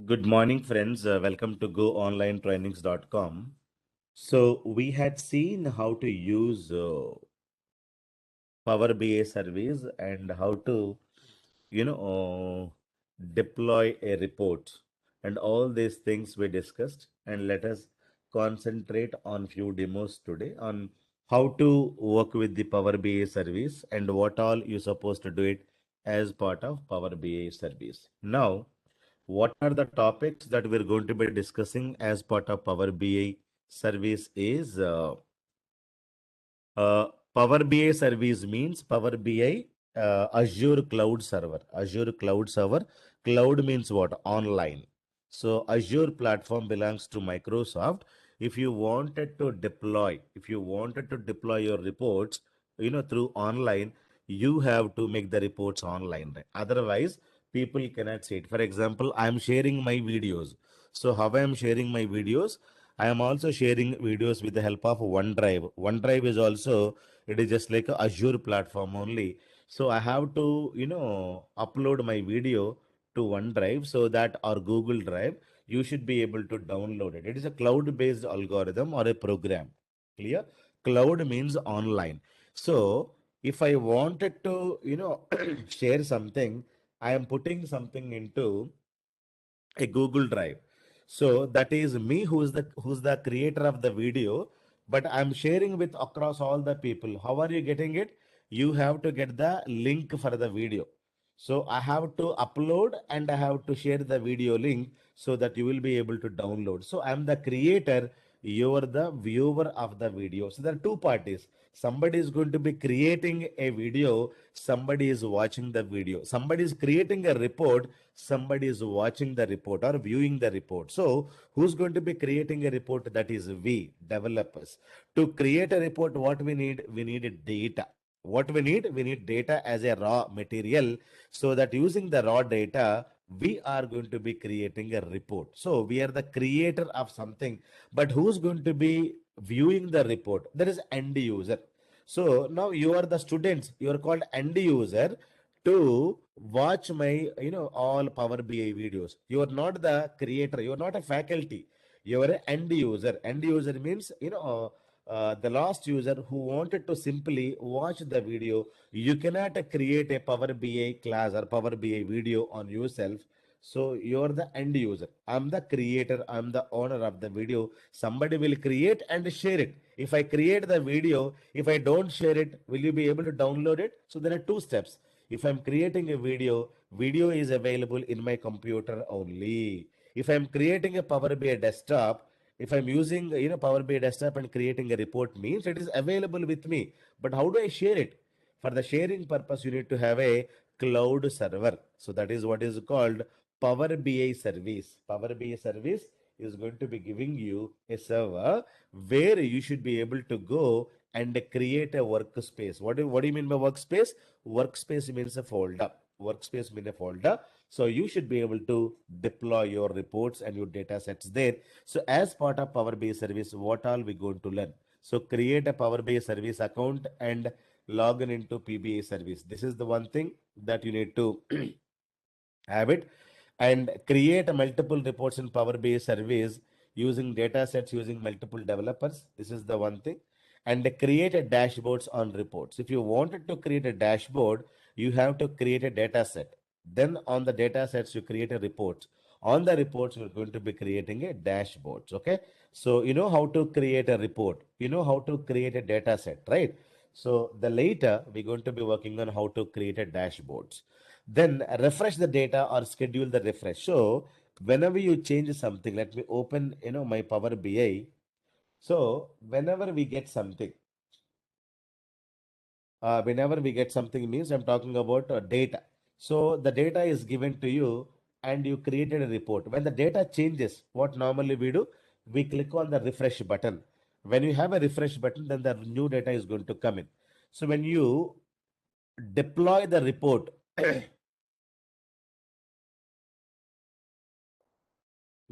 Good morning, friends. Welcome to GoOnlineTrainings.com. So we had seen how to use Power BI service and how to, deploy a report and all these things we discussed. And let us concentrate on few demos today on how to work with the Power BI service and what all you're supposed to do it as part of Power BI service. Now, what are the topics that we're going to be discussing as part of Power BI service is uh, Power BI service means Power BI Azure Cloud Server. Azure Cloud Server. Cloud means what? Online. So Azure platform belongs to Microsoft. If you wanted to deploy your reports, through online, you have to make the reports online. Right? Otherwise, people cannot see it. For example, I am sharing my videos. So how I am sharing my videos? I am also sharing videos with the help of OneDrive. OneDrive is also, it is just like a Azure platform only. So I have to, upload my video to OneDrive so that or Google Drive, you should be able to download it. It is a cloud-based algorithm or a program. Clear? Cloud means online. So if I wanted to, share something, I am putting something into a Google Drive. So that is me who's the creator of the video, but I'm sharing with across all the people. How are you getting it? You have to get the link for the video. So I have to upload and I have to share the video link so that you will be able to download. So I'm the creator, you're the viewer of the video. So there are two parties. Somebody is going to be creating a video, somebody is watching the video. Somebody is creating a report, somebody is watching the report or viewing the report. So who's going to be creating a report? That is we, developers. To create a report, what we need? We need data. What we need? We need data as a raw material so that using the raw data, we are going to be creating a report. So we are the creator of something, but who's going to be viewing the report? There is end user. So now you are the students, you are called end user to watch my, all Power BI videos. You are not the creator, you are not a faculty, you are an end user. End user means, the last user who wanted to simply watch the video. You cannot create a Power BI class or Power BI video on yourself. So you're the end user. I'm the creator. I'm the owner of the video. Somebody will create and share it. If I create the video, if I don't share it, will you be able to download it? So there are two steps. If I'm creating a video, video is available in my computer only. If I'm creating a Power BI desktop, if I'm using Power BI desktop and creating a report means it is available with me. But how do I share it? For the sharing purpose, you need to have a cloud server. So that is what is called Power BI service. Power BI service is going to be giving you a server where you should be able to go and create a workspace. What do you mean by workspace? Workspace means a folder. Workspace means a folder. So you should be able to deploy your reports and your data sets there. So as part of Power BI service, what all we going to learn? So create a Power BI service account and log in into PBA service. This is the one thing that you need to have it, and create multiple reports in Power BI service using data sets using multiple developers. This is the one thing. And create a dashboards on reports. If you wanted to create a dashboard, you have to create a data set. Then on the data sets, you create a report. On the reports, we're going to be creating a dashboards. Okay. So you know how to create a report. You know how to create a data set, right? So the later we're going to be working on how to create a dashboards. Then refresh the data or schedule the refresh. So whenever you change something, let me open, my Power BI. So whenever we get something means I'm talking about data. So the data is given to you and you created a report. When the data changes, what normally we do? We click on the refresh button. When you have a refresh button, then the new data is going to come in. So when you deploy the report,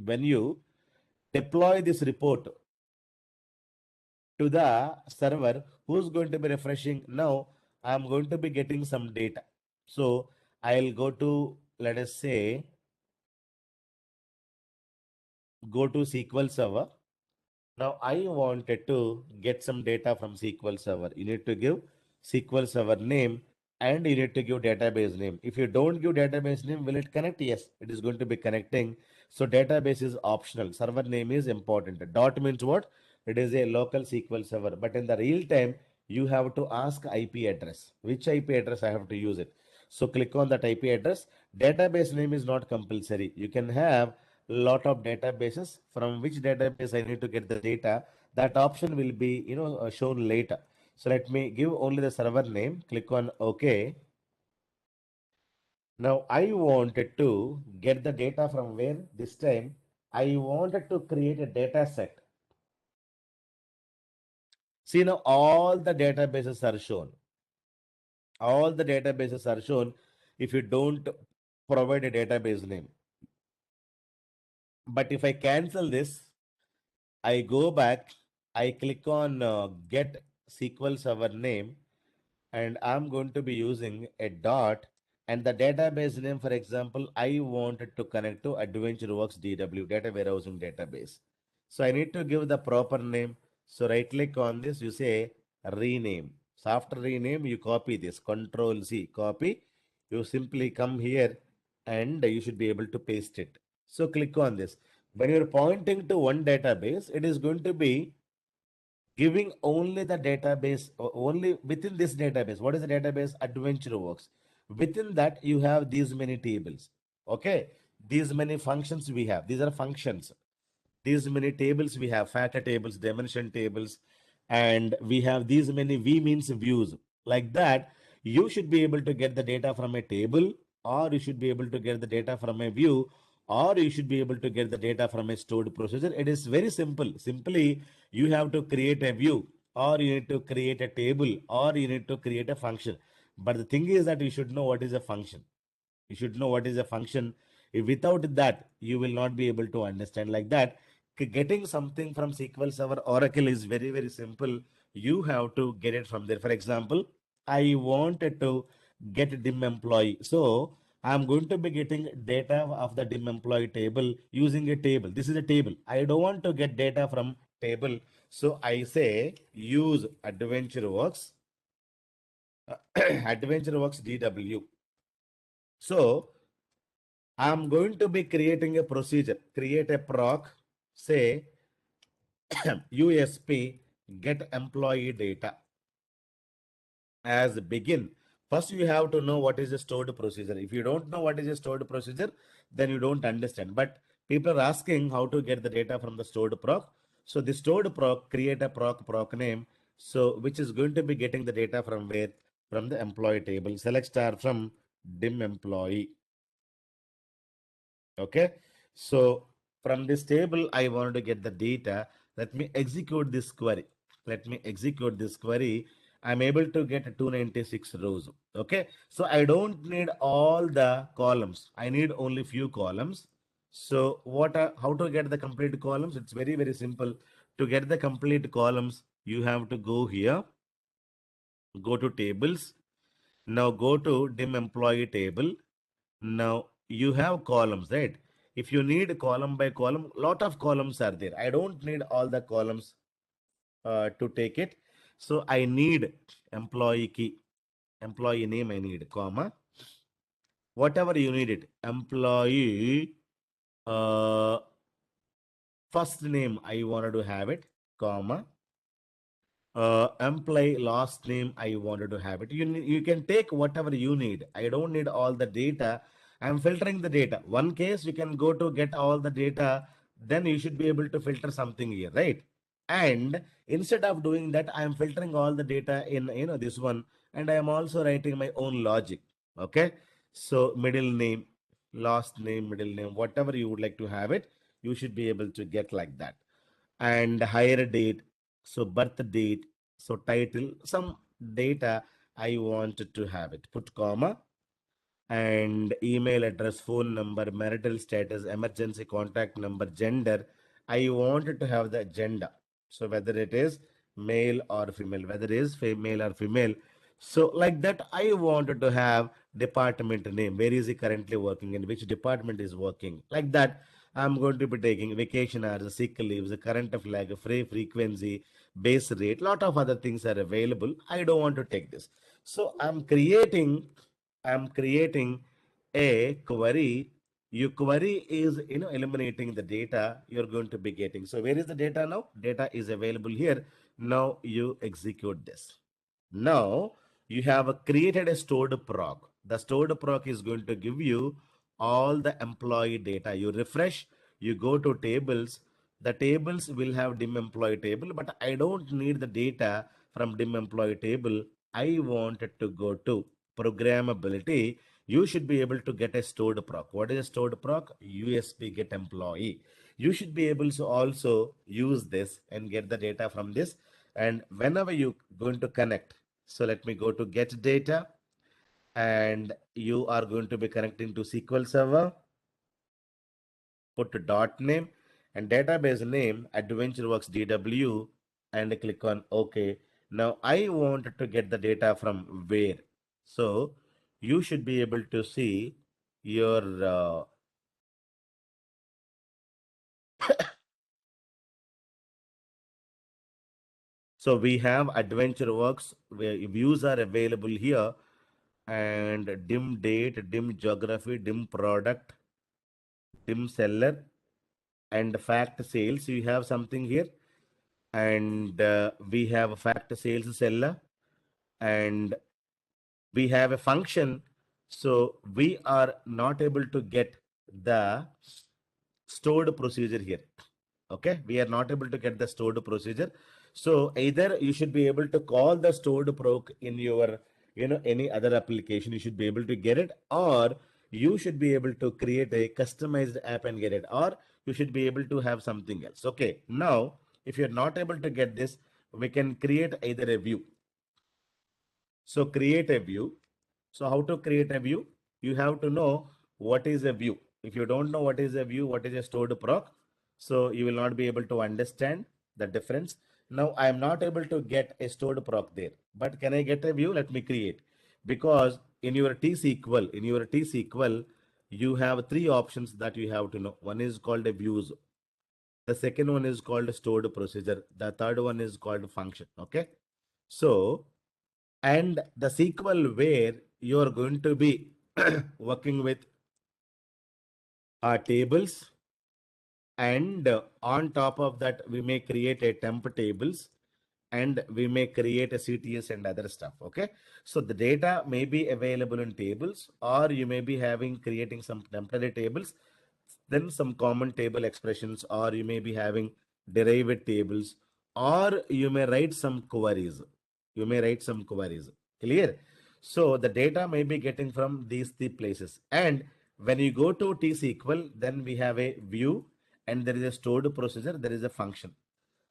when you deploy this report to the server, who's going to be refreshing? Now I'm going to be getting some data. So I'll go to, let us say, go to SQL Server. Now I wanted to get some data from SQL Server. You need to give SQL Server name and you need to give database name. If you don't give database name, will it connect? Yes, it is going to be connecting. So database is optional. Server name is important. Dot means what? It is a local SQL server. But in the real time, you have to ask IP address. Which IP address I have to use it? So click on that IP address. Database name is not compulsory. You can have lot of databases. From which database I need to get the data, that option will be shown later. So let me give only the server name. Click on OK. Now I wanted to get the data from where? This time I wanted to create a data set. See, now all the databases are shown. All the databases are shown if you don't provide a database name. But if I cancel this, I go back, I click on get SQL Server name, and I'm going to be using a dot and the database name, for example, I wanted to connect to AdventureWorks DW, data warehousing database. So I need to give the proper name. So right click on this, you say rename. So after rename, you copy this, Control C, copy. You simply come here and you should be able to paste it. So click on this. When you're pointing to one database, it is going to be giving only the database, only within this database. What is the database? AdventureWorks. Within that, you have these many tables. Okay, these many functions we have. These are functions. These many tables we have, factor tables, dimension tables, and we have these many v means views. Like that, you should be able to get the data from a table, or you should be able to get the data from a view, or you should be able to get the data from a stored procedure. It is very simple. Simply, you have to create a view, or you need to create a table, or you need to create a function. But the thing is that you should know what is a function. You should know what is a function. If without that, you will not be able to understand. Like that, getting something from SQL Server Oracle is very, very simple. You have to get it from there. For example, I wanted to get dim employee. So I'm going to be getting data of the dim employee table using a table. This is a table. I don't want to get data from table. So I say use AdventureWorks, AdventureWorks DW. So I'm going to be creating a procedure, create a proc, say USP get employee data as begin. First, you have to know what is a stored procedure. If you don't know what is a stored procedure, then you don't understand. But people are asking how to get the data from the stored proc. So the stored proc, create a proc name. So which is going to be getting the data from where? From the employee table. Select star from dim employee. Okay, so from this table I wanted to get the data. Let me execute this query. Let me execute this query. I'm able to get 296 rows. Okay, so I don't need all the columns. I need only few columns. So what are, how to get the complete columns? It's very, very simple. To get the complete columns, you have to go here, go to tables. Now go to dim employee table. Now you have columns, right? If you need column by column, lot of columns are there. I don't need all the columns to take it. So I need employee key, employee name I need, comma, whatever you need it. Employee uh, first name I wanted to have it, comma, employee last name I wanted to have it. You can take whatever you need. I don't need all the data. I'm filtering the data. One case you can go to get all the data, then you should be able to filter something here, right? And instead of doing that, I am filtering all the data in this one, and I am also writing my own logic. Okay, so middle name, last name, middle name, whatever you would like to have it, you should be able to get like that. And hire date, so birth date, so title, some data I wanted to have it, put comma, and email address, phone number, marital status, emergency contact number, gender. I wanted to have the gender. So whether it is male or female, whether it is male or female. So like that, I wanted to have department name. Where is he currently working? In which department is working? Like that, I'm going to be taking vacation hours, sick leaves, the current flag, free frequency, base rate. Lot of other things are available. I don't want to take this. So I'm creating a query. Your query is, eliminating the data you're going to be getting. So where is the data now? Data is available here. Now you execute this. Now you have created a stored proc. The stored proc is going to give you all the employee data. You refresh, you go to tables. The tables will have dim employee table, but I don't need the data from dim employee table. I wanted to go to programmability. You should be able to get a stored proc. What is a stored proc? USB get employee. You should be able to also use this and get the data from this. And whenever you going to connect, so let me go to get data, and you are going to be connecting to SQL Server. Put dot name and database name AdventureWorks DW and click on OK. Now I want to get the data from where. So you should be able to see your so we have AdventureWorks where views are available here, and dim date, dim geography, dim product, dim seller, and fact sales. You have something here, and we have a fact sales seller, and we have a function. So we are not able to get the stored procedure here. Okay, we are not able to get the stored procedure. So either you should be able to call the stored proc in your, any other application, you should be able to get it, or you should be able to create a customized app and get it, or you should be able to have something else. Okay, now if you're not able to get this, we can create either a view. So create a view. So how to create a view? You have to know what is a view. If you don't know what is a view, what is a stored proc, so you will not be able to understand the difference. Now I am not able to get a stored proc there, but can I get a view? Let me create. Because in your T-SQL, you have three options that you have to know. One is called a views. The second one is called stored procedure. The third one is called function. Okay. So, and the SQL where you are going to be working with tables, and on top of that we may create a temp tables, and we may create a CTS and other stuff. Okay, so the data may be available in tables, or you may be having creating some temporary tables, then some common table expressions, or you may be having derived tables, or you may write some queries. Clear? So the data may be getting from these three places. And when you go to T-SQL, then we have a view, and there is a stored procedure, there is a function.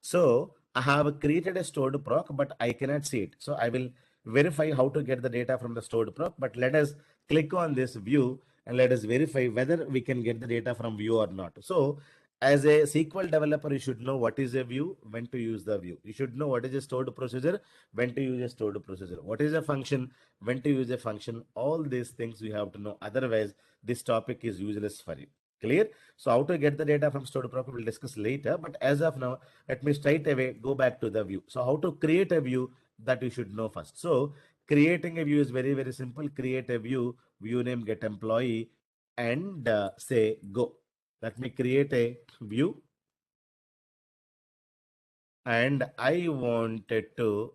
So I have created a stored proc, but I cannot see it. So I will verify how to get the data from the stored proc. But let us click on this view and let us verify whether we can get the data from view or not. So as a SQL developer, you should know what is a view, when to use the view. You should know what is a stored procedure, when to use a stored procedure. What is a function, when to use a function. All these things you have to know. Otherwise, this topic is useless for you. Clear? So how to get the data from stored proc we'll discuss later. But as of now, let me straight away go back to the view. So how to create a view, that you should know first. So creating a view is very, very simple. Create a view name get employee, and say go. Let me create a view, and I wanted to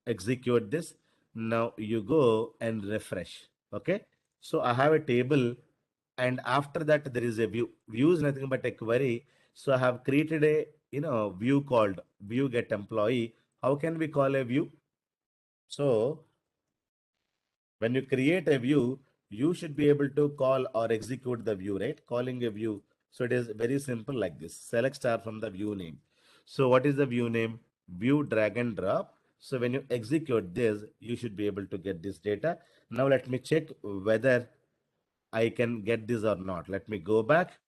execute this. Now you go and refresh. Okay. So I have a table, and after that there is a view. View is nothing but a query. So I have created a view called view get employee. How can we call a view? So when you create a view, you should be able to call or execute the view, right? Calling a view. So it is very simple like this. Select star from the view name. So what is the view name? View drag and drop. So when you execute this, you should be able to get this data. Now let me check whether I can get this or not. Let me go back.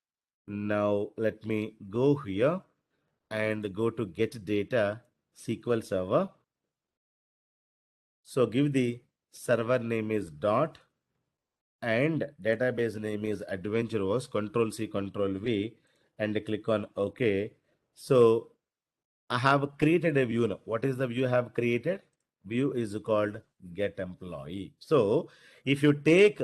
Now let me go here and go to get data SQL server. So give the server name is dot and database name is adventurous. Control C, Control V, and click on OK. So I have created a view now. What is the view I have created? View is called get employee. So if you take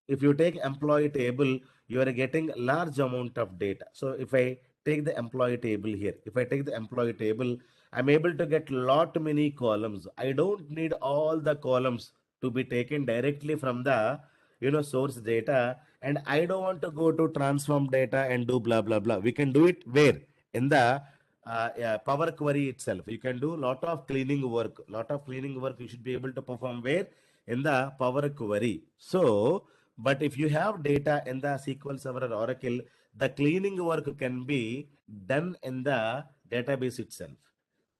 employee table, you are getting large amount of data. So if I take the employee table here, if I take the employee table, I'm able to get lot many columns. I don't need all the columns to be taken directly from the source data, and I don't want to go to transform data and do blah blah blah. We can do it where? In the yeah, Power Query itself. You can do lot of cleaning work. Lot of cleaning work you should be able to perform where? In the Power Query. So, but if you have data in the SQL Server or Oracle, the cleaning work can be done in the database itself.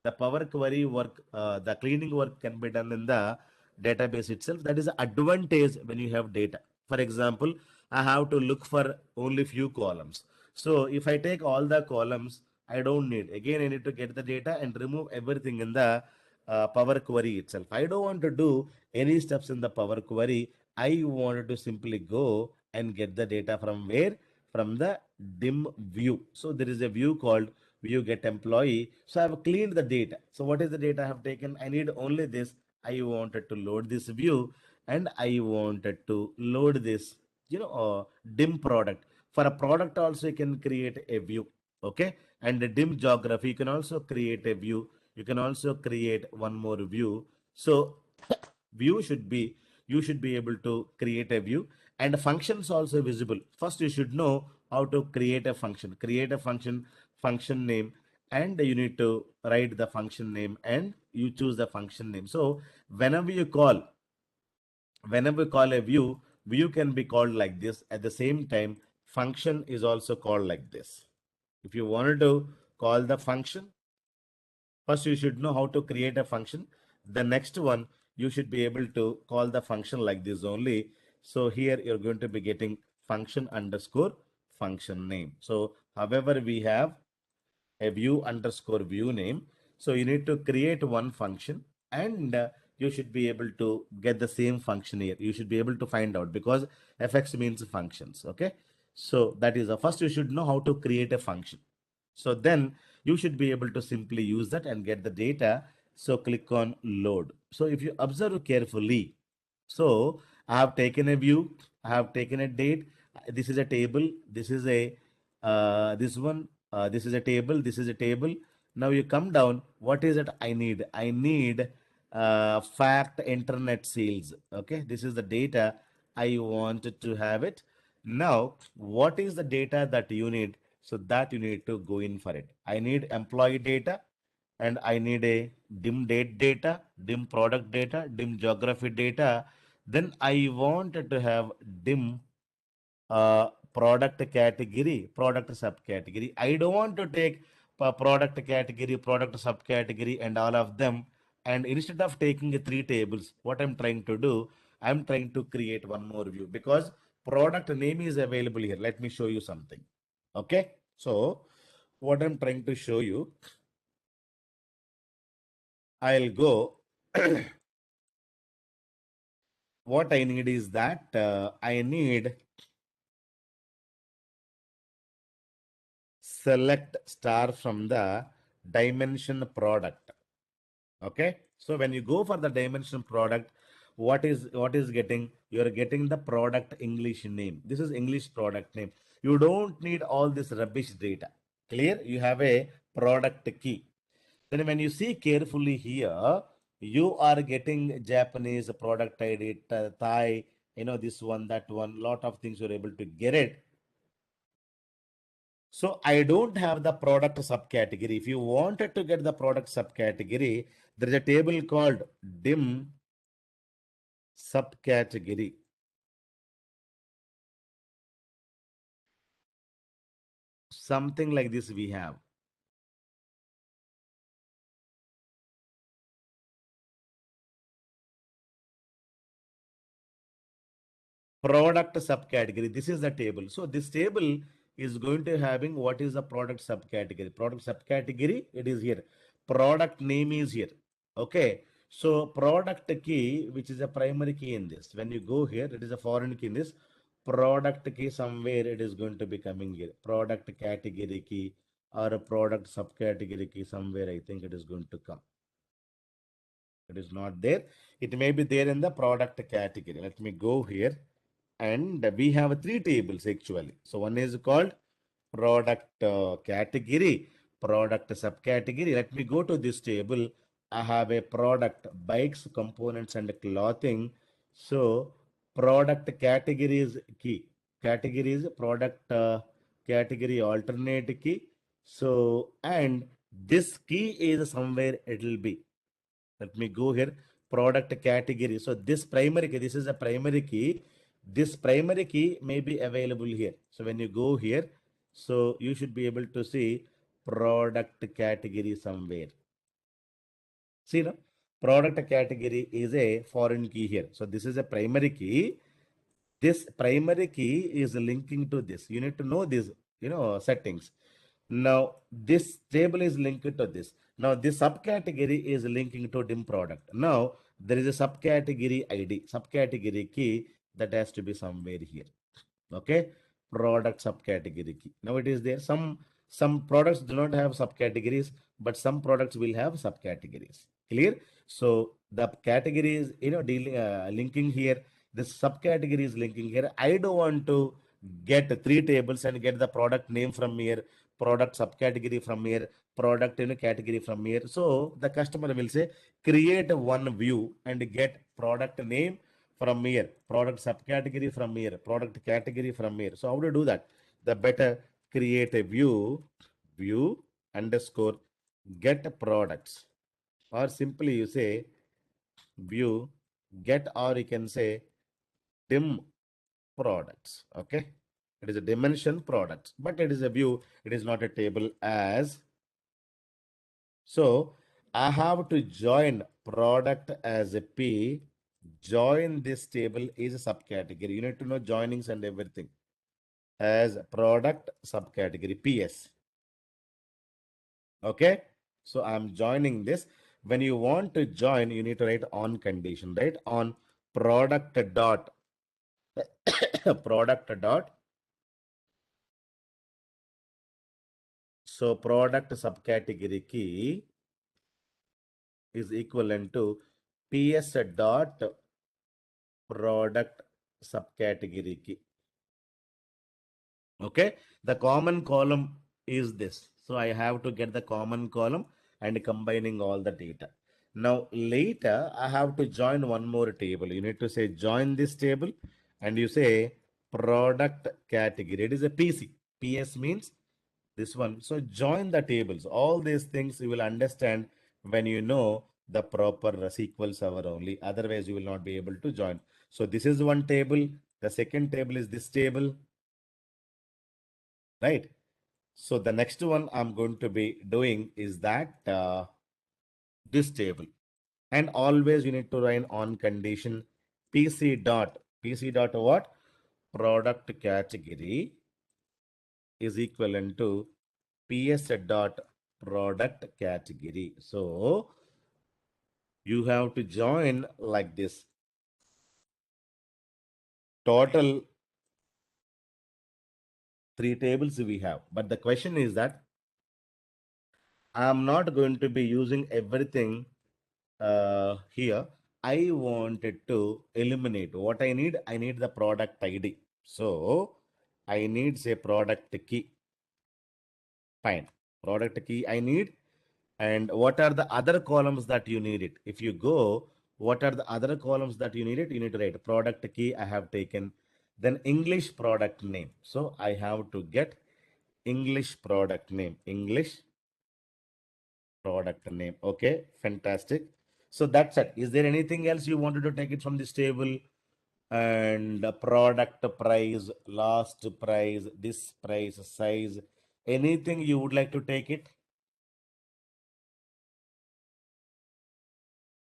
The Power Query work, the cleaning work can be done in the database itself. That is the advantage when you have data. For example, I have to look for only few columns. So if I take all the columns, I don't need. Again, I need to get the data and remove everything in the Power Query itself. I don't want to do any steps in the Power Query. I wanted to simply go and get the data from where? From the dim view. So there is a view called view get employee. So I have cleaned the data. So what is the data I have taken? I need only this. I wanted to load this view, and I wanted to load this, dim product. For a product also you can create a view. Okay. And the dim geography, you can also create a view. You can also create one more view. So view should be, you should be able to create a view, and functions also visible. First you should know how to create a function. Create a function name, and you need to write the function name, and you choose the function name. So whenever you call whenever we call a view can be called like this. At the same time, function is also called like this. If you wanted to call the function, first you should know how to create a function. The next one, you should be able to call the function like this only. So here you're going to be getting function underscore function name. So however we have a view underscore view name. So you need to create one function, and you should be able to get the same function here. You should be able to find out, because fx means functions. Okay. So that is first you should know how to create a function. So then you should be able to simply use that and get the data. So click on load. So if you observe carefully, so I have taken a view, I have taken a date. This is a table. This is a this one. This is a table. This is a table. Now you come down. What is it I need? I need fact internet sales. Okay, this is the data I wanted to have it. Now, what is the data that you need? So that you need to go in for it. I need employee data, and I need a dim date data, dim product data, dim geography data. Then I wanted to have dim product category, product subcategory. I don't want to take product category, product subcategory, and all of them. And instead of taking three tables, what I'm trying to do, I'm trying to create one more view, because product name is available here. Let me show you something. Okay. So what I'm trying to show you, I'll go. What I need is that I need select star from the dimension product. Okay. So when you go for the dimension product, what is getting? You're getting the product English name. This is English product name. You don't need all this rubbish data. Clear? You have a product key. Then when you see carefully here, you are getting Japanese product ID, Thai, this one, that one, lot of things you're able to get it. So I don't have the product subcategory. If you wanted to get the product subcategory, there is a table called dim subcategory. Something like this we have. Product subcategory. This is the table. So this table is going to having what is the product subcategory. Product subcategory, it is here. Product name is here. Okay. So product key, which is a primary key in this. When you go here, it is a foreign key in this. Product key somewhere it is going to be coming here. Product category key or a product subcategory key somewhere. I think it is going to come. It is not there. It may be there in the product category. Let me go here, and we have three tables actually. So one is called product category, product subcategory. Let me go to this table. I have a product, bikes, components, and clothing. So product category is key. Category is product category alternate key. So and this key is somewhere it will be. Let me go here. Product category. So this primary key, this is a primary key. This primary key may be available here. So when you go here, so you should be able to see product category somewhere. See now, product category is a foreign key here. So this is a primary key. This primary key is linking to this. You need to know these, settings. Now this table is linked to this. Now this subcategory is linking to dim product. Now there is a subcategory ID, subcategory key that has to be somewhere here. Okay, product subcategory key. Now it is there. Some products do not have subcategories, but some products will have subcategories. Clear? So the category is dealing linking here. This subcategory is linking here. I don't want to get three tables and get the product name from here, product subcategory from here, product category from here. So the customer will say create one view and get product name from here, product subcategory from here, product category from here. So how to do that? The better create a view underscore get products, or simply you say view get, or you can say dim products. Okay, it is a dimension products, but it is a view, it is not a table as. So I have to join product as a P. Join this table is a subcategory. You need to know joinings and everything as product subcategory PS. Okay. So I'm joining this. When you want to join, you need to write on condition, right? On product dot product dot. So product subcategory key is equivalent to PS dot product subcategory key. Okay, the common column is this. So I have to get the common column and combining all the data. Now later I have to join one more table. You need to say join this table and you say product category. It is a PC. PS means this one. So join the tables. All these things you will understand when you know the proper SQL server only. Otherwise you will not be able to join. So this is one table. The second table is this table, right? So the next one I'm going to be doing is that this table, and always you need to write on condition PC dot what, product category is equivalent to PS dot product category. So you have to join like this. Total three tables we have, but the question is that I'm not going to be using everything here. I wanted to eliminate what I need the product ID. So I need say product key. Fine. Product key I need. And what are the other columns that you need it? If you go, what are the other columns that you need it? You need to write product key I have taken. Then English product name. So I have to get English product name. English product name. Okay, fantastic. So that's it. Is there anything else you wanted to take it from this table? And product price, last price, this price, size, anything you would like to take it?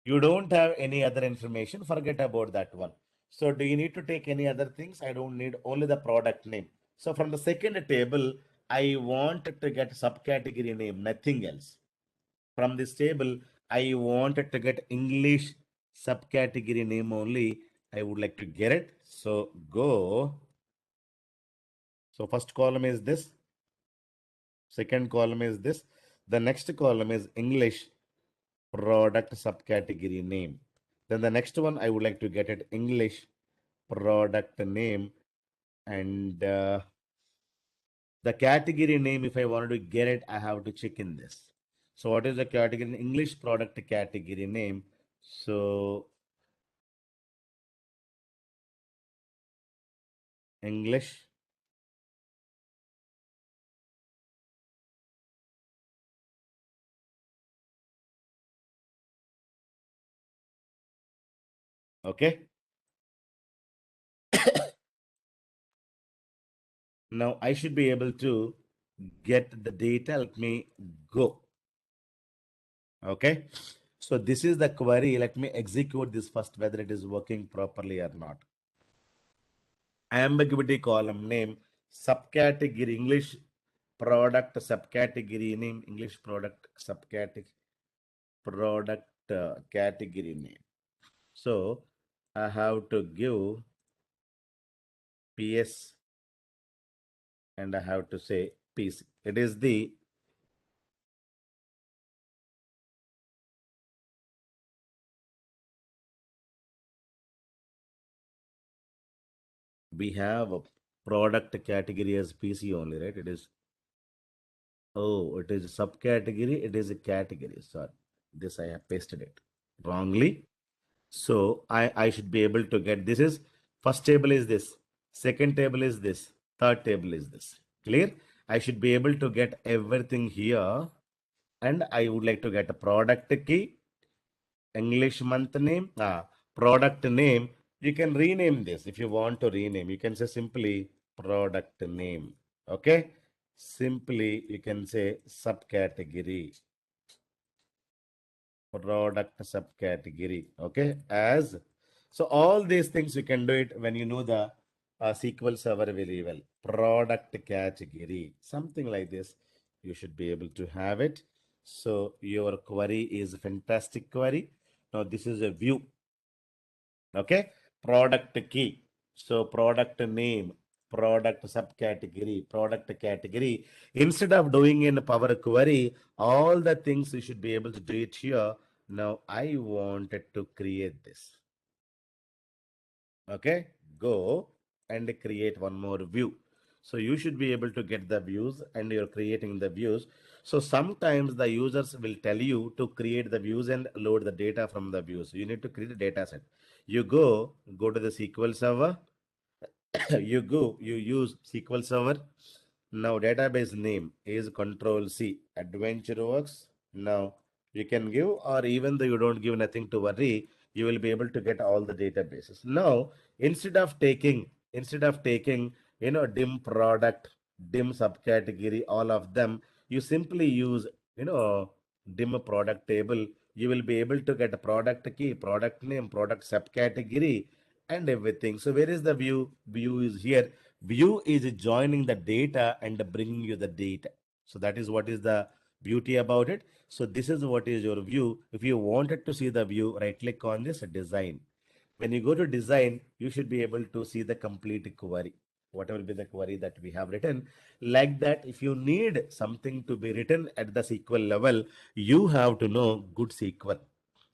You don't have any other information, forget about that one. So do you need to take any other things? I don't need, only the product name. So from the second table, I want to get subcategory name, nothing else. From this table, I wanted to get English subcategory name only. I would like to get it. So go. So first column is this. Second column is this. The next column is English product subcategory name. Then the next one, I would like to get it English product name, and the category name, if I wanted to get it, I have to check in this. So what is the category? English product category name. So English okay. Now I should be able to get the data. Let me go. Okay. So this is the query. Let me execute this first, whether it is working properly or not. Ambiguity column name, subcategory English product subcategory name, English product subcategory product category name. So I have to give PS and I have to say PC. It is the we have a product category as PC only, right? It is it is a subcategory, it is a category. Sorry, this I have pasted it wrongly. So I should be able to get this is first table is this, second table is this, third table is this. Clear? I should be able to get everything here, and I would like to get a product key, English month name, product name. You can rename this if you want to rename. You can say simply product name. Okay. Simply you can say subcategory, product subcategory. Okay. As so all these things you can do it when you know the SQL Server very well. Product category, something like this. You should be able to have it. So your query is a fantastic query. Now this is a view. Okay. Product key. So product name, product subcategory, product category. Instead of doing in Power Query, all the things you should be able to do it here. Now I wanted to create this. Okay. Go and create one more view. So you should be able to get the views and you're creating the views. So sometimes the users will tell you to create the views and load the data from the views. You need to create a data set. You go to the SQL Server. You use SQL Server. Now database name is Control C, AdventureWorks. Now you can give, or even though you don't give, nothing to worry, you will be able to get all the databases. Now instead of taking dim product, dim subcategory, all of them, you simply use dim product table. You will be able to get a product key, product name, product subcategory, and everything. So where is the view? View is here. View is joining the data and bringing you the data. So that is what is the beauty about it. So this is what is your view. If you wanted to see the view, right click on this design. When you go to design, you should be able to see the complete query, whatever be the query that we have written. Like that, if you need something to be written at the SQL level, you have to know good SQL.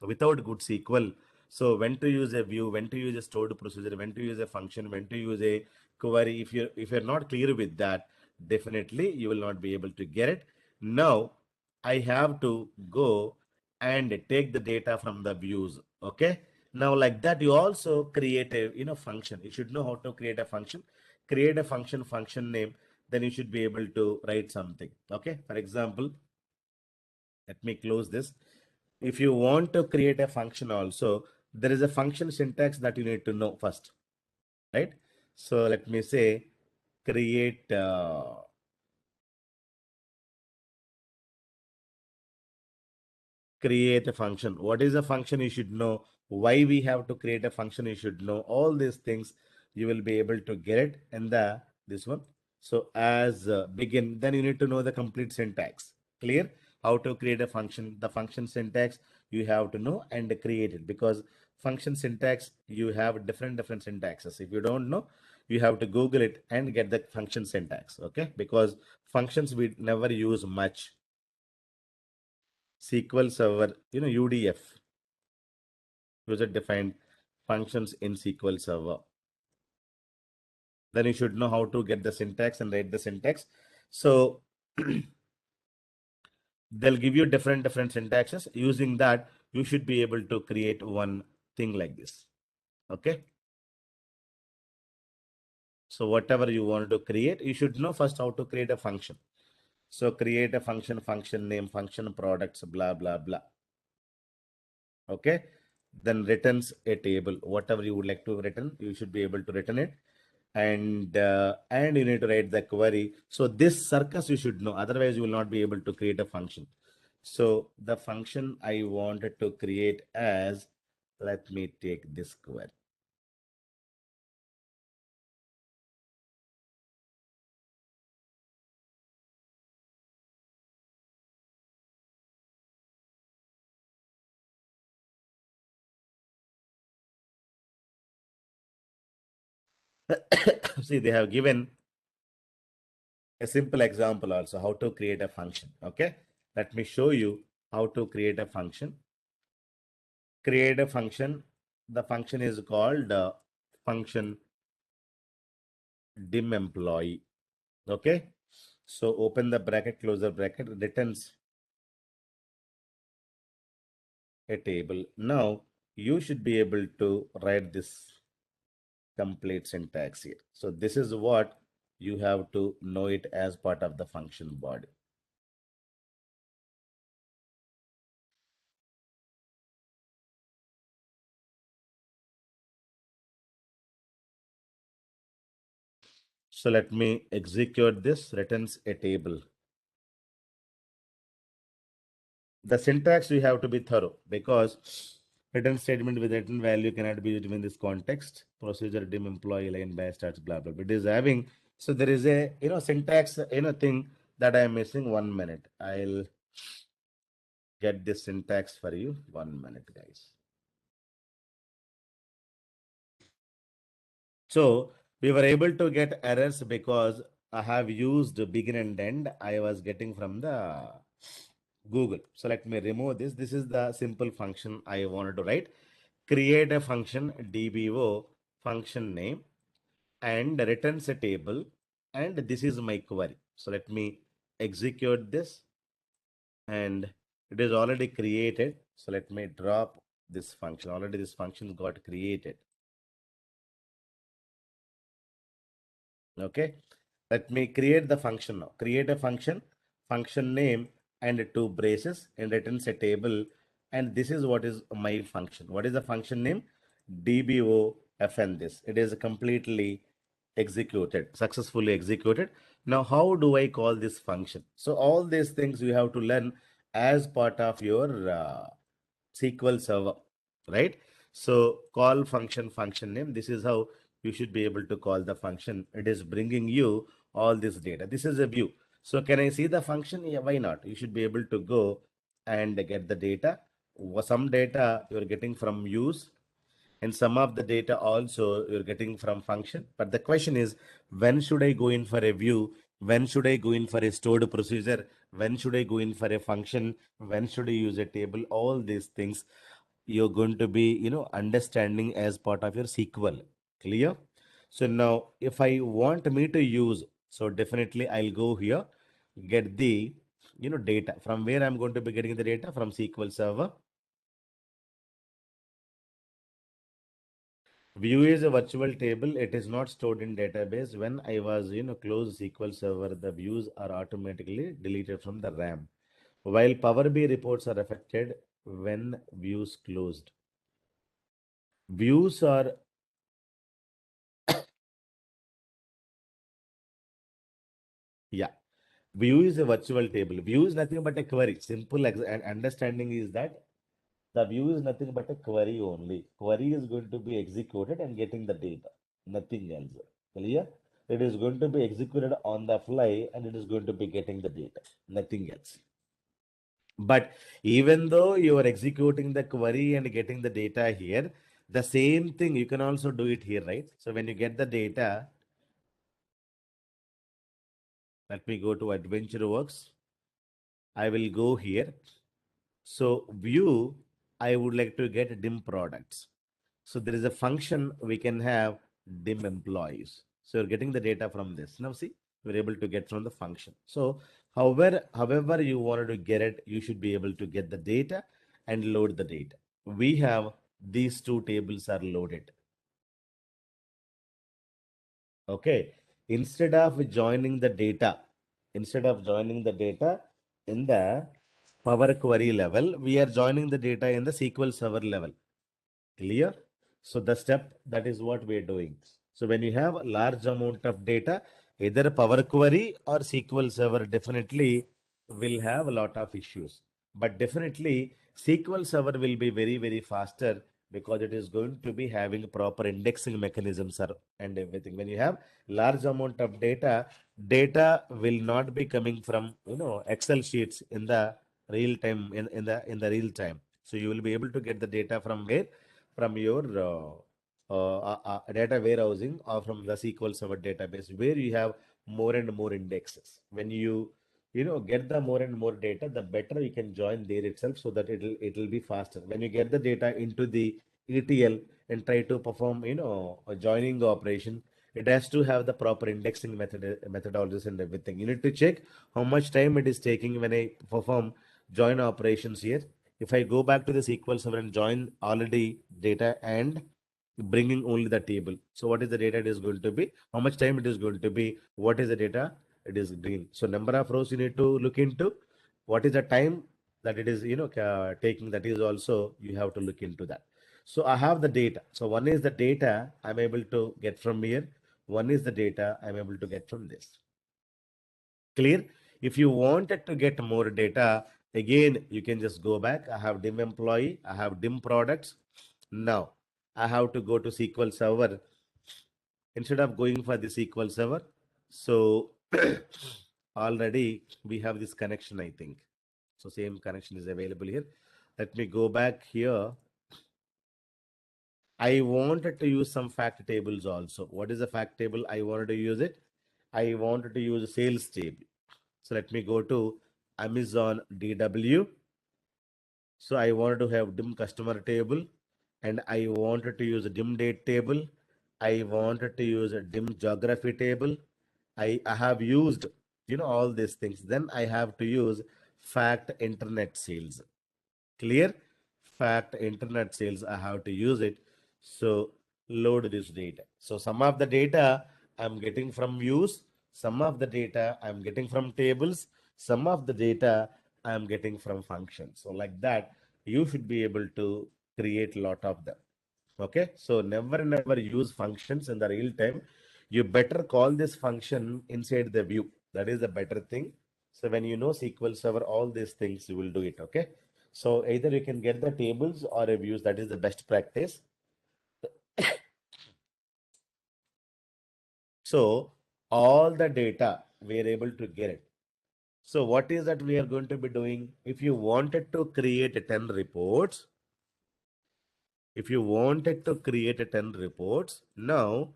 Without good SQL, so when to use a view, when to use a stored procedure, when to use a function, when to use a query, if you're not clear with that, definitely you will not be able to get it. Now I have to go and take the data from the views. Okay. Now like that, you also create a function. You should know how to create a function. Create a function name, then you should be able to write something. Okay. For example, let me close this. If you want to create a function also, there is a function syntax that you need to know first, right? So let me say create create a function. What is a function? You should know. Why we have to create a function? You should know all these things. You will be able to get it in the this one. So as begin, then you need to know the complete syntax. Clear? How to create a function, the function syntax. you have to know and create it, because function syntax, you have different syntaxes. If you don't know, you have to Google it and get the function syntax. Okay, because functions we never use much. SQL Server, UDF, user defined functions in SQL Server. Then you should know how to get the syntax and write the syntax. So they'll give you different syntaxes. Using that, you should be able to create one thing like this. Okay. So whatever you want to create, you should know first how to create a function. So create a function, function name, function products, blah, blah, blah. Okay. Then returns a table. Whatever you would like to return, you should be able to return it. And you need to write the query. So this circus you should know. Otherwise, you will not be able to create a function. So the function I wanted to create as, let me take this query. See, they have given a simple example also how to create a function. Okay, let me show you how to create a function. Create a function. The function is called function dim employee. Okay, so open the bracket, close the bracket, returns a table. Now you should be able to write this complete syntax here. So this is what you have to know it as part of the function body. So let me execute this, returns a table. The syntax we have to be thorough, because return statement with return value cannot be used in this context. Procedure dim employee line by starts blah blah. It is having, so there is a syntax thing that I am missing. 1 minute. I'll get this syntax for you. 1 minute, guys. So we were able to get errors because I have used begin and end. I was getting from the Google. So let me remove this. This is the simple function I wanted to write. Create a function DBO function name and returns a table. And this is my query. So let me execute this, and it is already created. So let me drop this function. Already this function got created. Okay, let me create the function now. Create a function, function name and two braces, and returns a table. And this is what is my function. What is the function name? DBOFN this. It is completely executed, successfully executed. Now, how do I call this function? So all these things you have to learn as part of your SQL Server, right? So call function, function name. This is how you should be able to call the function. It is bringing you all this data. This is a view. So can I see the function? Yeah, why not? You should be able to go and get the data. Some data you're getting from use, and some of the data also you're getting from function. But the question is, when should I go in for a view? When should I go in for a stored procedure? When should I go in for a function? When should I use a table? All these things you're going to be, understanding as part of your SQL. Clear? So now if I want me to use, so definitely I'll go here, get the, data. From where I'm going to be getting the data? From SQL Server. View is a virtual table. It is not stored in database. When I was, close SQL Server, the views are automatically deleted from the RAM. While Power BI reports are affected when views closed. Views are, yeah. View is a virtual table. View is nothing but a query. Simple understanding is that the view is nothing but a query only. Query is going to be executed and getting the data. Nothing else. Clear? It is going to be executed on the fly and it is going to be getting the data. Nothing else. But even though you are executing the query and getting the data here, the same thing you can also do it here, right? So when you get the data, let me go to Adventure Works. I will go here. So view, I would like to get dim products. So there is a function we can have dim employees. So you're getting the data from this. Now see, we're able to get from the function. So however you wanted to get it, you should be able to get the data and load the data. We have these two tables are loaded. Okay. Instead of joining the data, instead of joining the data in the Power Query level, we are joining the data in the SQL Server level. Clear? So the step, that is what we are doing. So when you have a large amount of data, either Power Query or SQL Server definitely will have a lot of issues. But definitely SQL Server will be very, very faster because it is going to be having proper indexing mechanisms and everything. When you have large amount of data will not be coming from Excel sheets in the real time in the real time. So you will be able to get the data from where? From your data warehousing or from the SQL Server database where you have more and more indexes. When you get the more and more data, the better you can join there itself so that it'll be faster. When you get the data into the ETL and try to perform a joining operation, it has to have the proper indexing methodologies and everything. You need to check how much time it is taking when I perform join operations here. If I go back to the SQL Server and join already data and bringing only the table. So what is the data it is going to be? How much time it is going to be? What is the data? It is green. So number of rows you need to look into. What is the time that it is taking? That is also you have to look into that. So I have the data. So one is the data I'm able to get from here. One is the data I'm able to get from this. Clear? If you wanted to get more data, again, you can just go back. I have dim employee, I have dim products. Now, I have to go to SQL Server instead of going for the SQL Server. So, already we have this connection, I think. So, same connection is available here. Let me go back here. I wanted to use some fact tables also. What is the fact table? I wanted to use it. I wanted to use a sales table. So let me go to Amazon DW. So I wanted to have dim customer table and I wanted to use a dim date table. I wanted to use a dim geography table. I have used, all these things. Then I have to use fact internet sales. Clear? Fact internet sales, I have to use it. So load this data. So some of the data I'm getting from views, some of the data I'm getting from tables, some of the data I'm getting from functions. So like that, you should be able to create a lot of them. Okay, so never use functions in the real time. You better call this function inside the view. That is the better thing. So when you know SQL Server, all these things you will do it. Okay, so either you can get the tables or a views. That is the best practice. So all the data we are able to get it. So what is that we are going to be doing? If you wanted to create 10 reports, if you wanted to create 10 reports, now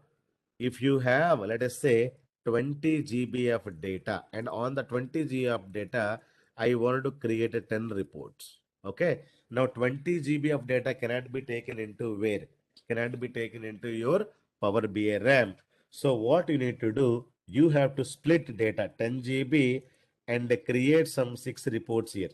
if you have, let us say, 20 GB of data, and on the 20 GB of data, I wanted to create a 10 reports. Okay. Now 20 GB of data cannot be taken into where? Cannot be taken into your Power BI RAM. So what you need to do, you have to split data 10 GB and create some 6 reports here.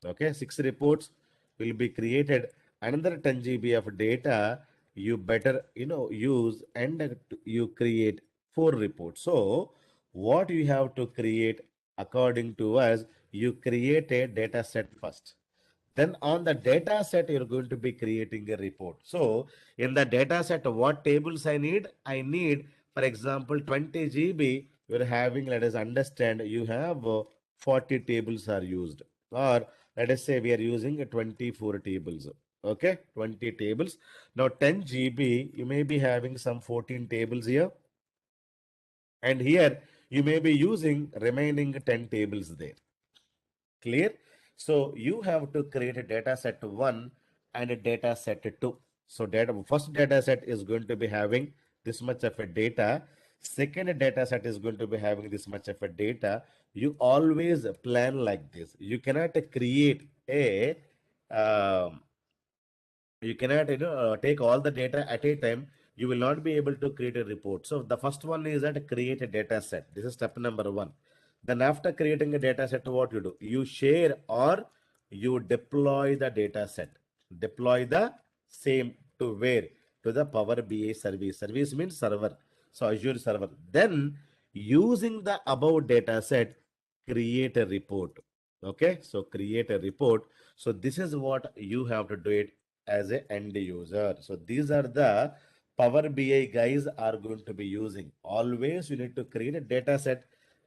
Okay, 6 reports will be created. Another 10 GB of data you better use, and you create 4 reports. So what you have to create according to us, you create a data set first. Then on the data set, you're going to be creating a report. So in the data set, what tables I need? I need, for example, 20 GB. You're having, let us understand, you have 40 tables are used. Or let us say we are using 24 tables. Okay, 20 tables. Now 10 GB, you may be having some 14 tables here. And here you may be using remaining 10 tables there. Clear? So you have to create a data set 1 and a data set 2. So first data set is going to be having this much of a data. Second data set is going to be having this much of a data. You always plan like this. You cannot create a um, you cannot take all the data at a time. You will not be able to create a report. So the first one is that create a data set. This is step number 1. Then after creating a data set, what you do, you share or you deploy the data set. Deploy the same to where? To the Power BI service means server. So Azure server. Then using the above data set, create a report. Okay, so create a report. So this is what you have to do it as a end user. So these are the Power BI guys are going to be using. Always you need to create a data set,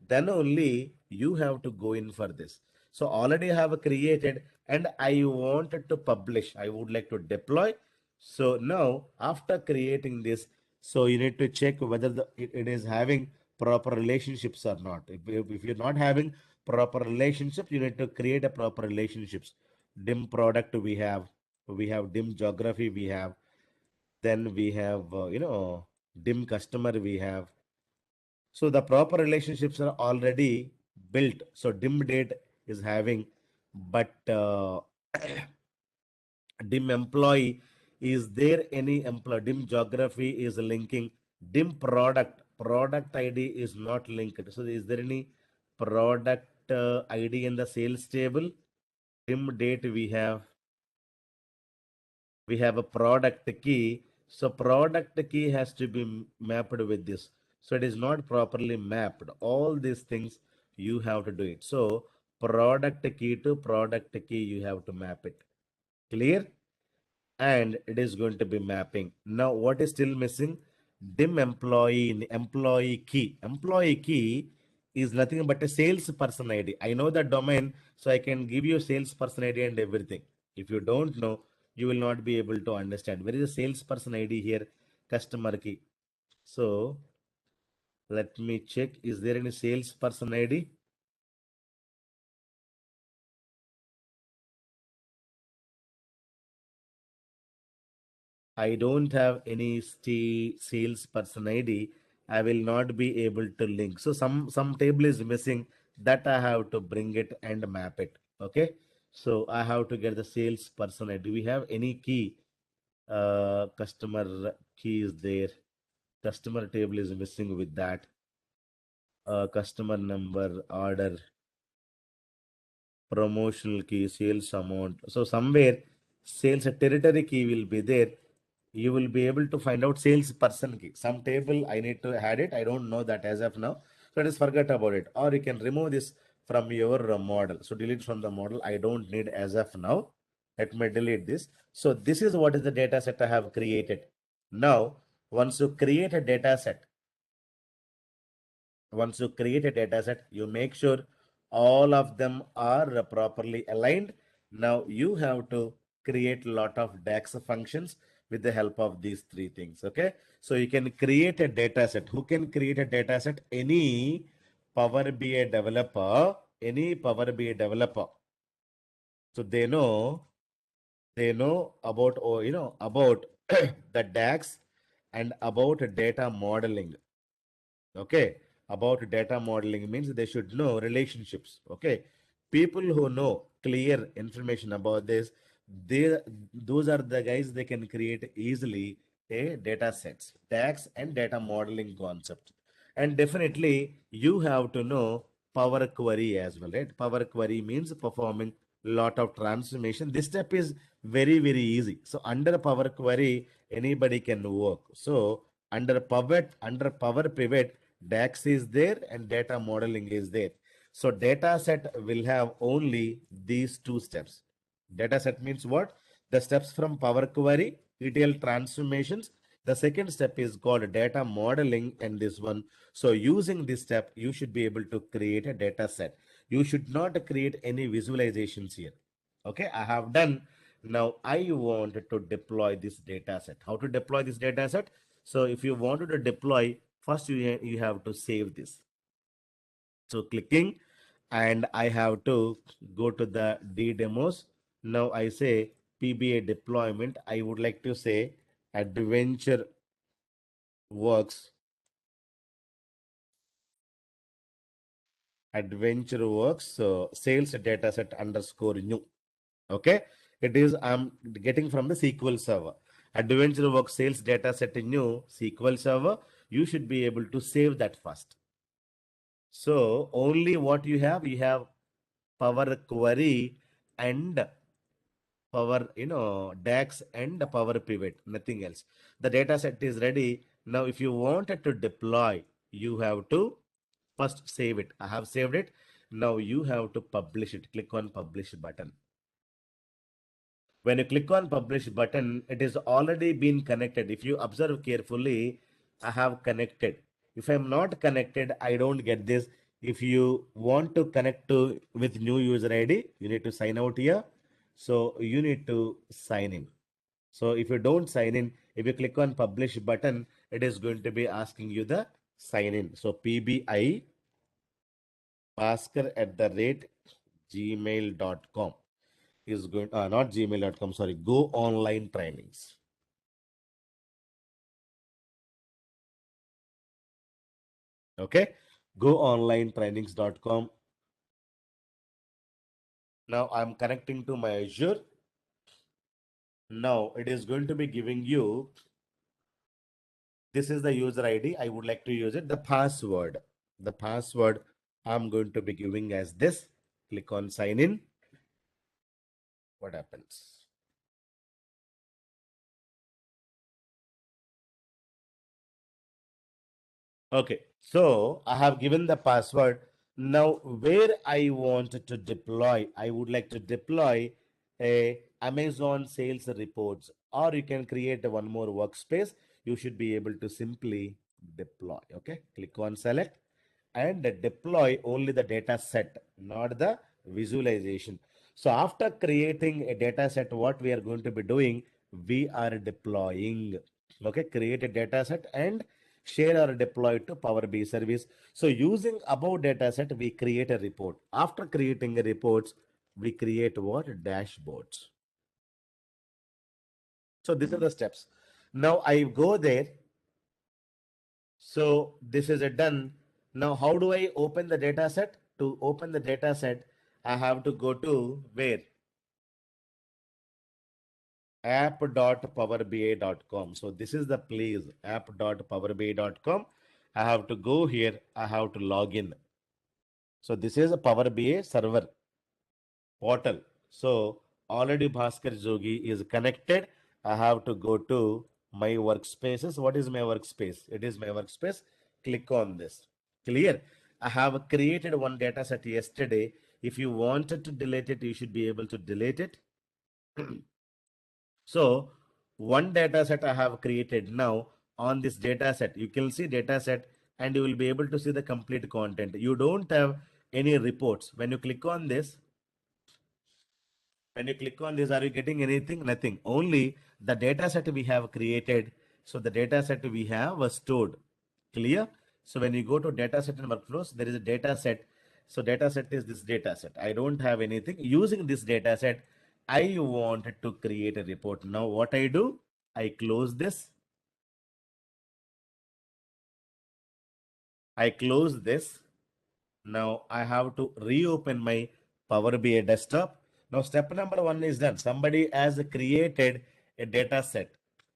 then only you have to go in for this. So already have created and I wanted to publish. I would like to deploy. So now after creating this, so you need to check whether it is having proper relationships or not. If you're not having proper relationships, you need to create a proper relationships. Dim product we have dim geography we have, then we have dim customer we have. So the proper relationships are already built. So dim date is having, but dim employee, is there any employee? Dim geography is linking. Dim product id is not linked. So is there any product id in the sales table? Dim date we have a product key. So product key has to be mapped with this. So it is not properly mapped. All these things you have to do it. So product key to product key, you have to map it. Clear? And it is going to be mapping. Now, what is still missing? Dim employee key. Employee key is nothing but a salesperson ID. I know the domain, so I can give you salesperson ID and everything. If you don't know, you will not be able to understand. Where is the salesperson ID here? Customer key. So let me check. Is there any salesperson ID? I don't have any salesperson ID. I will not be able to link. So some table is missing, that I have to bring it and map it. Okay. So I have to get the salesperson ID. Do we have any key? Customer key is there. Customer table is missing with that. Customer number, order, promotional key, sales amount. So somewhere sales territory key will be there. You will be able to find out salesperson key. Some table I need to add it. I don't know that as of now. So just forget about it. Or you can remove this from your model. So delete from the model. I don't need as of now. Let me delete this. So this is what is the data set I have created. Now, once you create a data set, once you create a data set, you make sure all of them are properly aligned. Now you have to create a lot of DAX functions with the help of these three things. Okay. So you can create a data set. Who can create a data set? Any Power BI developer, any Power BI developer. So they know about, about the DAX and about data modeling. Okay. About data modeling means they should know relationships. Okay. People who know clear information about this, they those are the guys, they can create easily a data sets, DAX and data modeling concept. And definitely you have to know Power Query as well, right? Power Query means performing lot of transformation. This step is very easy. So under Power Query, anybody can work. So under Power Pivot, DAX is there and data modeling is there. So data set will have only these two steps. Data set means what? The steps from Power Query, ETL transformations. The second step is called data modeling, and this one. So using this step, you should be able to create a data set. You should not create any visualizations here. Okay, I have done. Now I wanted to deploy this data set. How to deploy this data set? So if you wanted to deploy, first you have to save this. So clicking and I have to go to the D demos. Now I say PBA deployment. I would like to say adventure works, sales dataset underscore new. Okay. It is, I'm getting from the SQL server. Adventure works sales dataset new SQL server. You should be able to save that first. So only what you have Power Query and Power, DAX and Power Pivot, nothing else. The data set is ready. Now, if you wanted to deploy, you have to first save it. I have saved it. Now you have to publish it. Click on publish button. When you click on publish button, it is already been connected. If you observe carefully, I have connected. If I'm not connected, I don't get this. If you want to connect to with new user ID, you need to sign out here. So you need to sign in. So if you don't sign in, if you click on publish button, it is going to be asking you the sign in. So PBI Bhaskar at the rate gmail.com is going, not gmail.com, sorry, go online trainings. Okay, go online trainings.com. Now I'm connecting to my Azure. Now it is going to be giving you, this is the user ID. I would like to use it. The password I'm going to be giving as this. Click on sign in. What happens? Okay, so I have given the password. Now, where I want to deploy, I would like to deploy a Amazon sales reports, or you can create one more workspace. You should be able to simply deploy. Okay, click on select and deploy only the data set, not the visualization. So after creating a data set, what we are going to be doing, we are deploying. Okay, create a data set and share or deploy to Power BI service. So using above data set, we create a report. After creating a reports, we create what? Dashboards. So these are the steps. Now I go there. So this is a done. Now how do I open the data set? To open the data set, I have to go to where? app.powerbi.com. So this is the place, app.powerbi.com. I have to go here. I have to log in. So this is a Power BI server portal. So already Bhaskar Jogi is connected. I have to go to my workspaces. What is my workspace? It is my workspace. Click on this. Clear? I have created one data set yesterday. If you wanted to delete it, you should be able to delete it. So one data set I have created now. On this data set, you can see data set and you will be able to see the complete content. You don't have any reports. When you click on this, are you getting anything? Nothing. Only the data set we have created. So the data set we have was stored. Clear? So when you go to data set and workflows, there is a data set. So data set is this data set. I don't have anything. Using this data set, I wanted to create a report. Now what I do, I close this. I close this. Now I have to reopen my Power BI desktop. Now step number one is done. Somebody has created a data set.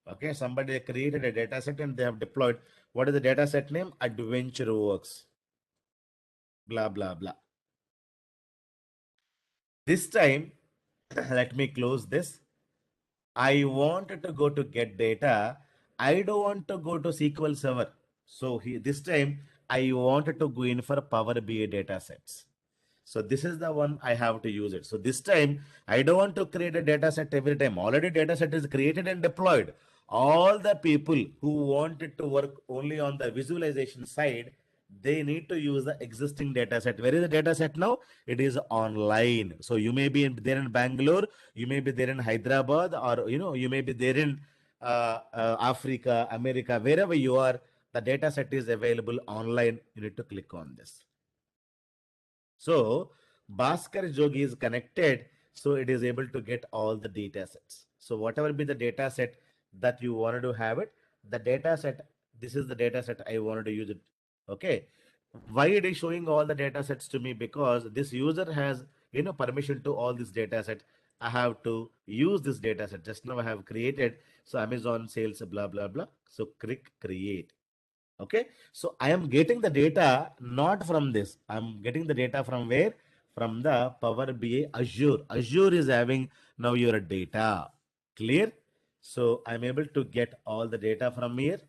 Okay, somebody created a data set and they have deployed. What is the data set name? Adventure Works. Blah, blah, blah. This time, let me close this. I wanted to go to get data. I don't want to go to SQL Server. So this time I wanted to go in for Power BI data sets. So this is the one I have to use it. So this time I don't want to create a data set every time. Already data set is created and deployed. All the people who wanted to work only on the visualization side, they need to use the existing data set. Where is the data set now? It is online. So you may be there in Bangalore, you may be there in Hyderabad, or you may be there in Africa, America, wherever you are. The data set is available online. You need to click on this. So Bhaskar Jogi is connected, so it is able to get all the data sets. So whatever be the data set that you wanted to have it, the data set, this is the data set I wanted to use it. Okay. Why it is showing all the data sets to me? Because this user has permission to all this data set. I have to use this data set. Just now I have created. So Amazon sales, blah, blah, blah. So click create. Okay, so I am getting the data not from this. I'm getting the data from where? From the Power BI Azure. Azure is having now your data. Clear? So I'm able to get all the data from here.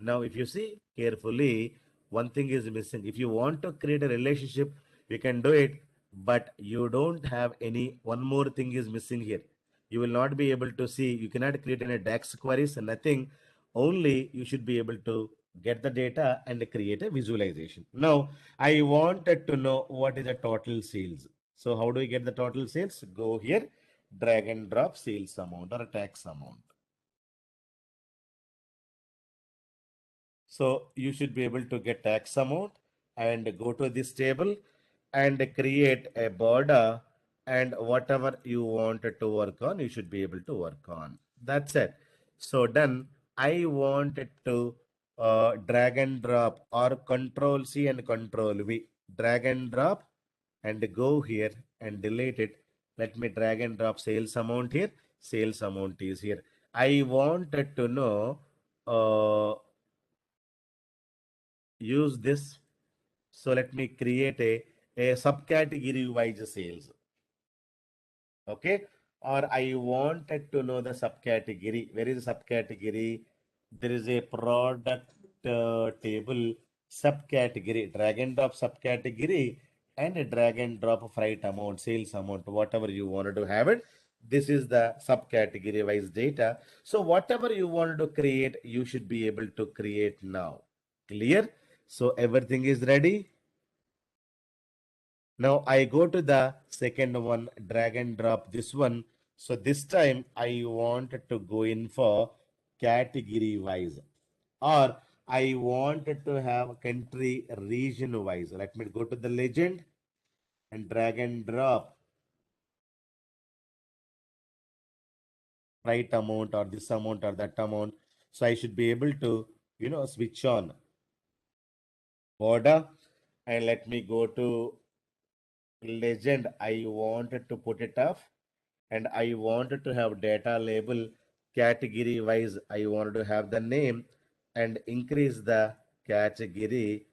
Now, if you see carefully, one thing is missing. If you want to create a relationship, you can do it, but you don't have any. One more thing is missing here. You will not be able to see. You cannot create any DAX queries and nothing. Only you should be able to get the data and create a visualization. Now, I wanted to know what is the total sales. So, how do we get the total sales? Go here, drag and drop sales amount or a tax amount. So you should be able to get tax amount and go to this table and create a border, and whatever you wanted to work on, you should be able to work on. That's it. So done. I wanted to drag and drop or control C and control V. Drag and drop and go here and delete it. Let me drag and drop sales amount here. Sales amount is here. I wanted to know use this. So let me create a subcategory wise sales. Okay. Or I wanted to know the subcategory. Where is the subcategory? There is a product table subcategory. Drag and drop subcategory and a drag and drop freight amount, sales amount, whatever you wanted to have it. This is the subcategory wise data. So whatever you wanted to create, you should be able to create now. Clear? So everything is ready. Now I go to the second one, drag and drop this one. So this time I wanted to go in for category wise, or I wanted to have country region wise. Let me go to the legend and drag and drop right amount or this amount or that amount. So I should be able to, switch on border, and let me go to legend. I wanted to put it off, and I wanted to have data label category wise. I wanted to have the name and increase the category,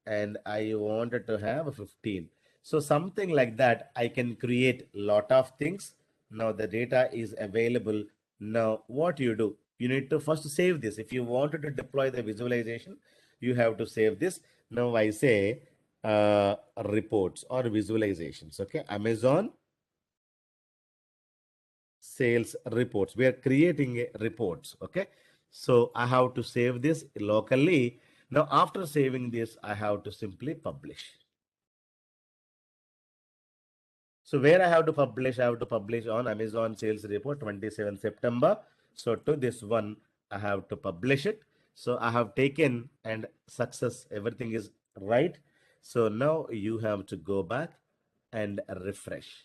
and I wanted to have 15. So something like that, I can create lot of things. Now the data is available. Now what you do, you need to first save this. If you wanted to deploy the visualization, you have to save this. Now I say reports or visualizations. Okay, Amazon sales reports. We are creating reports. Okay, so I have to save this locally. Now after saving this, I have to simply publish. So where I have to publish, I have to publish on Amazon sales report 27 September. So to this one, I have to publish it. So I have taken and success, everything is right. So now you have to go back and refresh.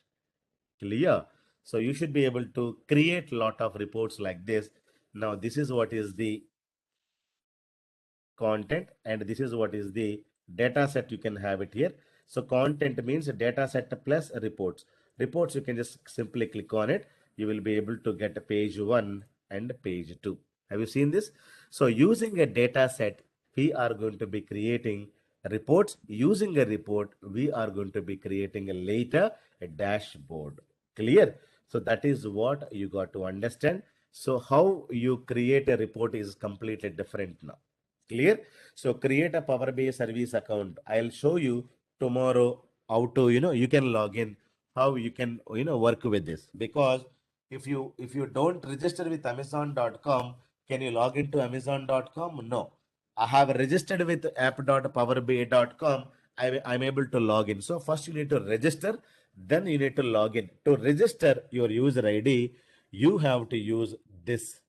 Clear? So you should be able to create lot of reports like this. Now this is what is the content, and this is what is the data set. You can have it here. So content means data set plus reports. Reports, you can just simply click on it. You will be able to get page 1 and page 2. Have you seen this? So using a data set, we are going to be creating reports. Using a report, we are going to be creating a later a dashboard. Clear? So that is what you got to understand. So how you create a report is completely different now. Clear? So create a Power BI service account. I'll show you tomorrow how to, you can log in, how you can, work with this. Because if you don't register with Amazon.com, can you log into Amazon.com? No. I have registered with app.powerbi.com. I'm able to log in. So first you need to register, then you need to log in. To register your user ID, you have to use this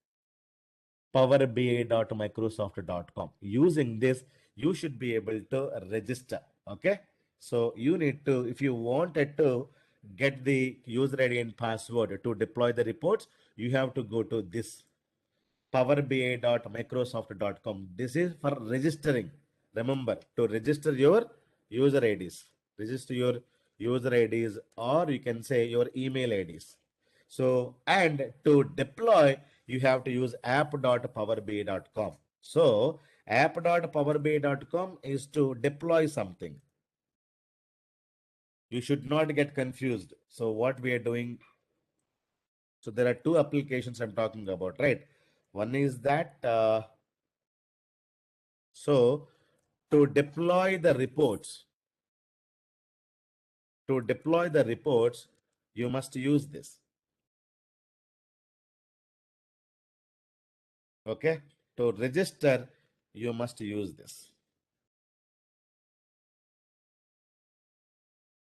powerba.microsoft.com. Using this, you should be able to register. Okay. So you need to, if you wanted to get the user ID and password to deploy the reports, you have to go to this powerbi.microsoft.com. This is for registering. Remember to register your user IDs. Register your user IDs, or you can say your email IDs. So, and to deploy, you have to use app.powerbi.com. So, app.powerbi.com is to deploy something. You should not get confused. So, what we are doing, so there are two applications I'm talking about, right? One is that, so to deploy the reports, you must use this. Okay. To register, you must use this.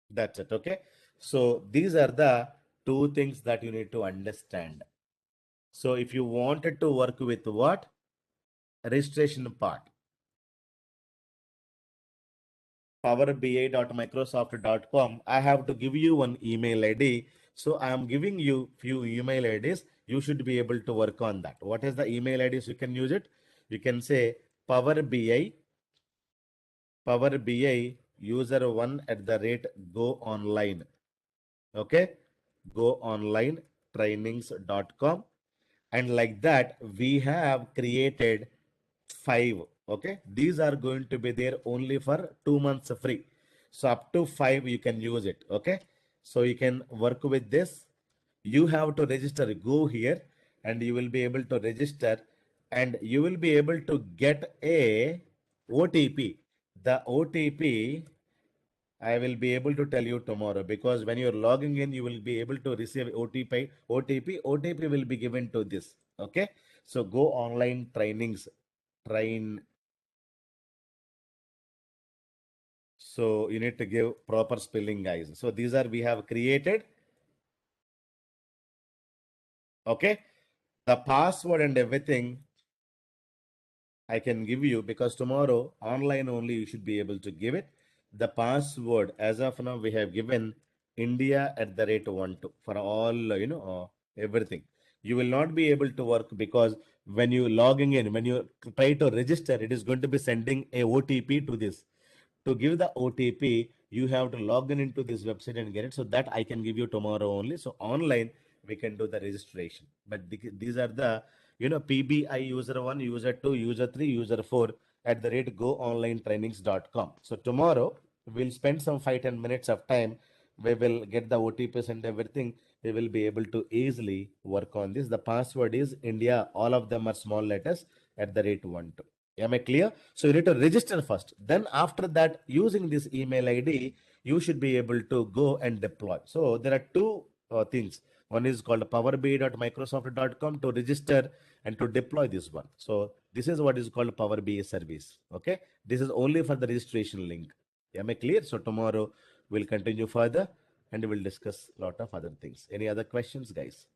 That's it. Okay. So these are the two things that you need to understand. So if you wanted to work with what? Registration part. powerbi.microsoft.com. I have to give you one email ID. So I am giving you few email IDs. You should be able to work on that. What is the email IDs? You can use it. You can say Power BI user one at the rate go online. Okay. Go online trainings.com. And like that, we have created five. Okay. These are going to be there only for 2 months free. So up to five, you can use it. Okay. So you can work with this. You have to register. Go here and you will be able to register, and you will be able to get a OTP. The OTP I will be able to tell you tomorrow, because when you're logging in, you will be able to receive OTP. OTP will be given to this. Okay. So go online trainings, train. So you need to give proper spelling, guys. So these are we have created. Okay. The password and everything I can give you, because tomorrow online only you should be able to give it. The password as of now we have given India at the rate 12 for all everything. You will not be able to work, because when you logging in, when you try to register, it is going to be sending a OTP to this. To give the OTP, you have to log in into this website and get it. So that I can give you tomorrow only. So online we can do the registration. But these are the PBI user one, user two, user three, user four at the rate goonlinetrainings.com. So tomorrow we'll spend some 5-10 minutes of time. We will get the OTPs and everything. We will be able to easily work on this. The password is India. All of them are small letters at the rate 12. Am I clear? So you need to register first. Then after that, using this email ID, you should be able to go and deploy. So there are two things. One is called powerbi.microsoft.com to register and to deploy this one. So this is what is called Power BI service. Okay. This is only for the registration link. Am I clear? So tomorrow we'll continue further and we'll discuss a lot of other things. Any other questions, guys?